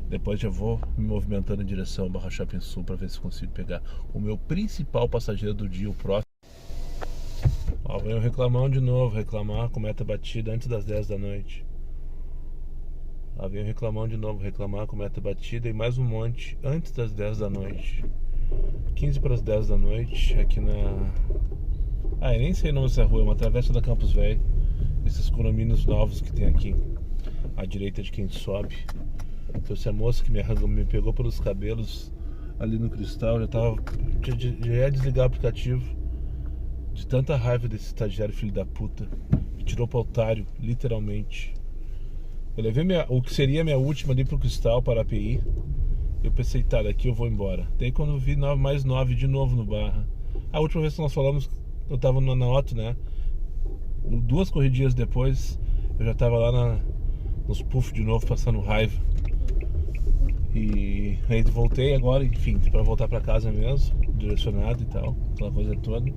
Depois já vou me movimentando em direção ao Barra Shopping Sul para ver se consigo pegar o meu principal passageiro do dia, o próximo. Ó, veio reclamar de novo, reclamar com meta batida antes das 10 da noite. Lá veio reclamar de novo, reclamar com meta batida e mais um monte antes das 10 da noite. 15 para as 10 da noite, aqui na... Ah, eu nem sei o nome dessa rua, é uma travessa da Campos Velho. Esses condomínios novos que tem aqui à direita de quem sobe. Trouxe a moça que me pegou pelos cabelos ali no Cristal. Já ia desligar o aplicativo de tanta raiva desse estagiário filho da puta. Me tirou pro otário, literalmente. Eu levei o que seria a minha última ali pro Cristal, para a API. Eu pensei, tá, daqui eu vou embora. Daí quando eu vi mais 9 de novo no Barra. A última vez que nós falamos, eu tava na Otto, né? 2 corridinhas depois, eu já tava lá nos puff de novo, passando raiva. E aí voltei agora, enfim, pra voltar pra casa mesmo, direcionado e tal, aquela coisa toda.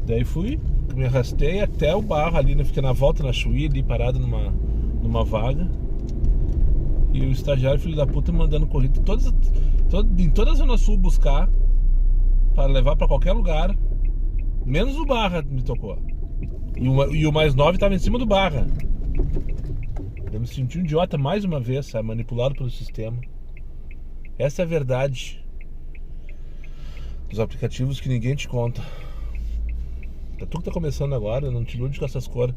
Daí fui, me arrastei até o Barra ali, né? Fiquei na volta na Chuí, ali parado numa vaga. E o estagiário filho da puta mandando corrida em toda a Zona Sul buscar para levar pra qualquer lugar, menos o Barra me tocou. E o mais 9 tava em cima do Barra. Eu me senti um idiota mais uma vez, sabe? Manipulado pelo sistema. Essa é a verdade dos aplicativos que ninguém te conta. Tu que tá começando agora, não te ilude com essas cores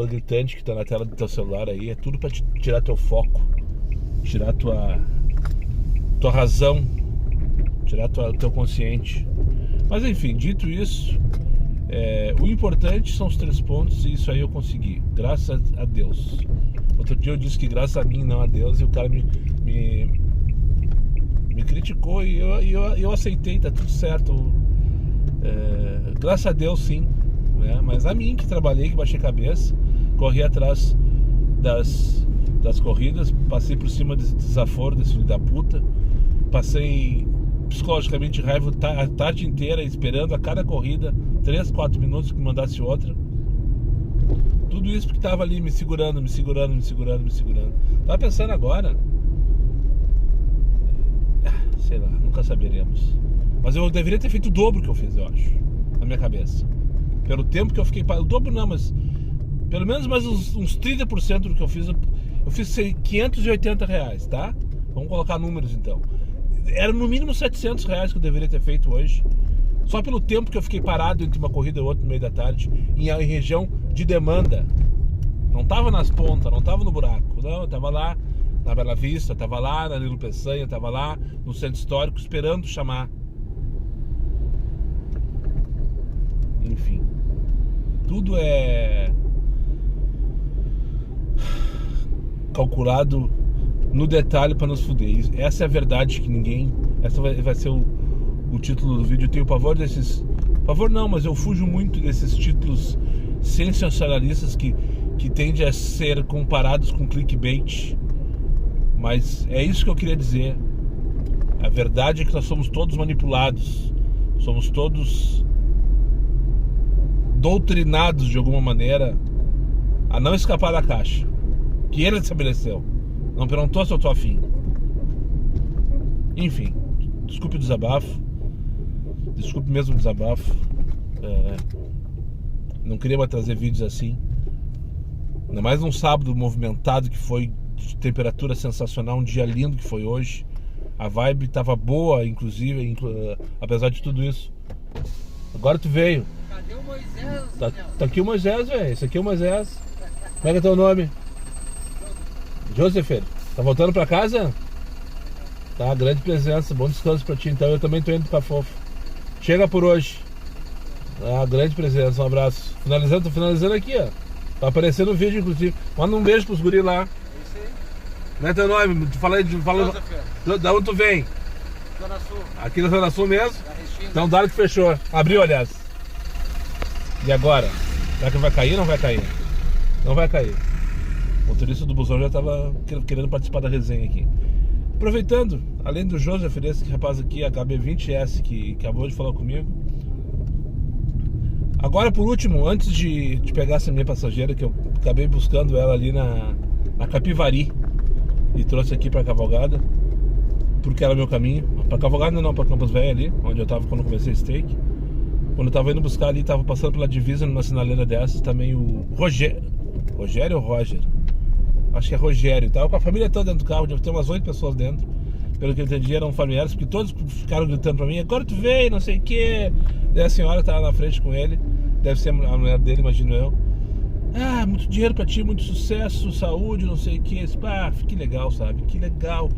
gritantes que tá na tela do teu celular aí. É tudo pra te tirar teu foco, tirar tua razão, tirar teu consciente. Mas enfim, dito isso, o importante são os 3 pontos e isso aí eu consegui, graças a Deus. Outro dia eu disse que graças a mim, não a Deus, e o cara me criticou e eu aceitei, tá tudo certo. Graças a Deus, sim, né? Mas a mim que trabalhei, que baixei a cabeça, corri atrás das corridas, passei por cima desse desaforo desse filho da puta, passei psicologicamente raiva a tarde inteira esperando a cada corrida 3, 4 minutos que mandasse outra. Tudo isso porque tava ali me segurando. Tava pensando agora, sei lá, nunca saberemos. Mas eu deveria ter feito o dobro que eu fiz, eu acho, na minha cabeça. Pelo tempo que eu fiquei... O dobro não, mas pelo menos mais uns 30% do que eu fiz. Eu fiz R$580, tá? Vamos colocar números então. Era no mínimo R$700 que eu deveria ter feito hoje. Só pelo tempo que eu fiquei parado entre uma corrida e outra no meio da tarde, em região de demanda. Não tava nas pontas, não tava no buraco. Não, eu tava lá na Bela Vista, tava lá na Nilo Peçanha, tava lá no Centro Histórico esperando chamar. Enfim, tudo é calculado no detalhe para nos fuder. Essa é a verdade que ninguém... Essa vai ser o título do vídeo. Eu tenho pavor desses... Pavor não, mas eu fujo muito desses títulos sensacionalistas que tendem a ser comparados com clickbait. Mas é isso que eu queria dizer. A verdade é que nós somos todos manipulados. Somos todos doutrinados de alguma maneira a não escapar da caixa que ele estabeleceu. Não perguntou se eu tô afim. Enfim, desculpe o desabafo. Desculpe mesmo o desabafo. Não queria mais trazer vídeos assim. Ainda mais num sábado movimentado que foi, de temperatura sensacional, um dia lindo que foi hoje. A vibe tava boa, inclusive, apesar de tudo isso. Agora tu veio. Cadê o Moisés? Tá aqui o Moisés, velho. Esse aqui é o Moisés. Como é que é teu nome? Joseph. Tá voltando pra casa? Tá, grande presença. Bom descanso pra ti. Então eu também tô indo pra Fofo. Chega por hoje. Ah, grande presença. Um abraço. Tô finalizando aqui, ó. Tá aparecendo no vídeo, inclusive. Manda um beijo pros guris lá. É isso aí. Não é teu nome? Tu fala da onde tu vem? Zona Sul, Aqui na Zona Sul mesmo? da Restinga. Então dá que fechou. Abriu, aliás. E agora? Será que vai cair ou não vai cair? Não vai cair. O motorista do busão já estava querendo participar da resenha aqui. Aproveitando, além do Joseph, esse rapaz aqui, a HB20S, que acabou de falar comigo. Agora, por último, antes de pegar essa minha passageira, que eu acabei buscando ela ali na Capivari e trouxe aqui pra Cavalgada, porque era meu caminho. Pra Cavalgada não, pra Campos Velho ali, onde eu tava quando eu comecei esse take. Quando eu tava indo buscar ali, tava passando pela divisa numa sinaleira dessas, também o Rogério ou Roger? Acho que é Rogério, tava com a família toda dentro do carro, deve ter umas 8 pessoas dentro. Pelo que eu entendi, eram familiares, porque todos ficaram gritando pra mim, agora tu veio, não sei o que. Daí a senhora tava na frente com ele, deve ser a mulher dele, imagino eu. Ah, muito dinheiro pra ti, muito sucesso, saúde, não sei o que. Ah, que legal, sabe? Que legal.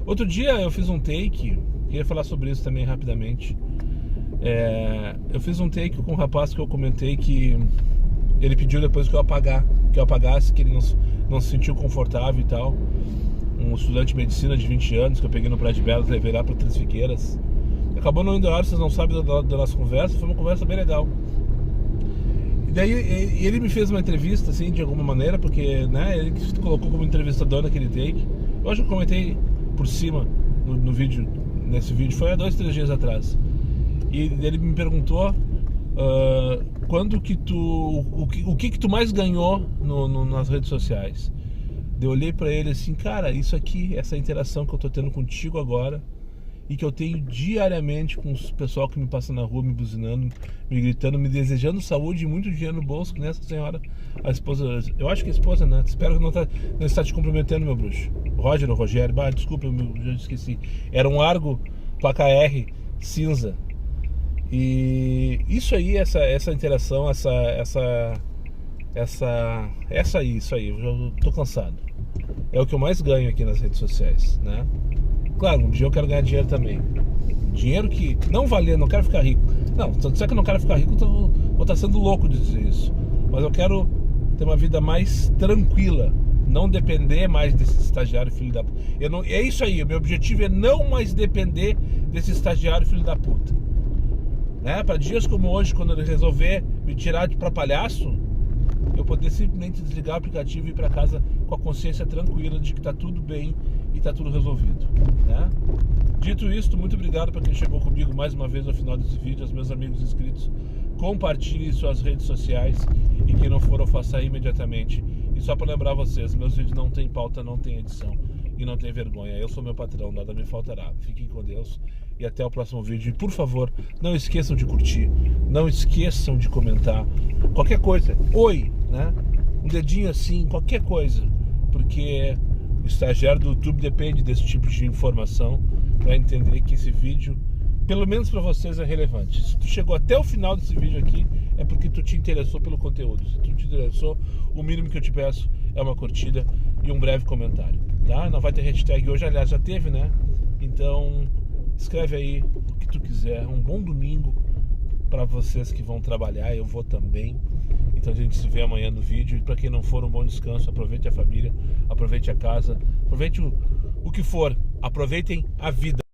Outro dia eu fiz um take, queria falar sobre isso também rapidamente. Eu fiz um take com um rapaz que eu comentei que ele pediu depois que eu apagasse, que ele não se sentiu confortável e tal. Um estudante de medicina de 20 anos que eu peguei no Praia de Belas, levei lá para Três Figueiras. Acabou não indo a hora, vocês não sabem da nossa conversa, foi uma conversa bem legal. E daí ele me fez uma entrevista, assim, de alguma maneira, porque, né, ele que se colocou como entrevistador naquele take. Eu acho que eu comentei por cima no vídeo, nesse vídeo, foi há 2, 3 dias atrás. E ele me perguntou quando que o que tu mais ganhou nas redes sociais. Eu olhei pra ele assim, cara, isso aqui, essa interação que eu tô tendo contigo agora e que eu tenho diariamente com o pessoal que me passa na rua, me buzinando, me gritando, me desejando saúde e muito dinheiro no bolso, que nessa senhora, a esposa, eu acho que é a esposa, né? Espero que não está te cumprimentando, meu bruxo. Roger ou Rogério, desculpa, eu já esqueci. Era um Argo placa R cinza. E isso aí, essa interação, isso aí, eu já tô cansado. É o que eu mais ganho aqui nas redes sociais, né? Claro, um dia eu quero ganhar dinheiro também. Dinheiro que não valer, não quero ficar rico. Não, se eu disser que eu não quero ficar rico, eu vou estar sendo louco de dizer isso. Mas eu quero ter uma vida mais tranquila, não depender mais desse estagiário filho da puta. É isso aí, o meu objetivo é não mais depender desse estagiário filho da puta. Né? Para dias como hoje, quando ele resolver me tirar pra palhaço, eu poder simplesmente desligar o aplicativo e ir para casa com a consciência tranquila de que tá tudo bem e tá tudo resolvido, né? Dito isso, muito obrigado para quem chegou comigo mais uma vez no final desse vídeo, aos meus amigos inscritos. Compartilhe suas redes sociais e quem não for, eu faça imediatamente. E só para lembrar vocês, meus vídeos não tem pauta, não tem edição e não tem vergonha. Eu sou meu patrão, nada me faltará. Fiquem com Deus e até o próximo vídeo. E por favor, não esqueçam de curtir, não esqueçam de comentar. Qualquer coisa, oi, né? Um dedinho assim, qualquer coisa. Porque o estagiário do YouTube depende desse tipo de informação para entender que esse vídeo, pelo menos para vocês, é relevante. Se tu chegou até o final desse vídeo aqui, é porque tu te interessou pelo conteúdo. Se tu te interessou, o mínimo que eu te peço é uma curtida e um breve comentário, tá? Não vai ter hashtag hoje, aliás, já teve, né? Então, escreve aí o que tu quiser. Um bom domingo para vocês que vão trabalhar, eu vou também. Então a gente se vê amanhã no vídeo. E para quem não for, um bom descanso. Aproveite a família, aproveite a casa, aproveite o que for. Aproveitem a vida.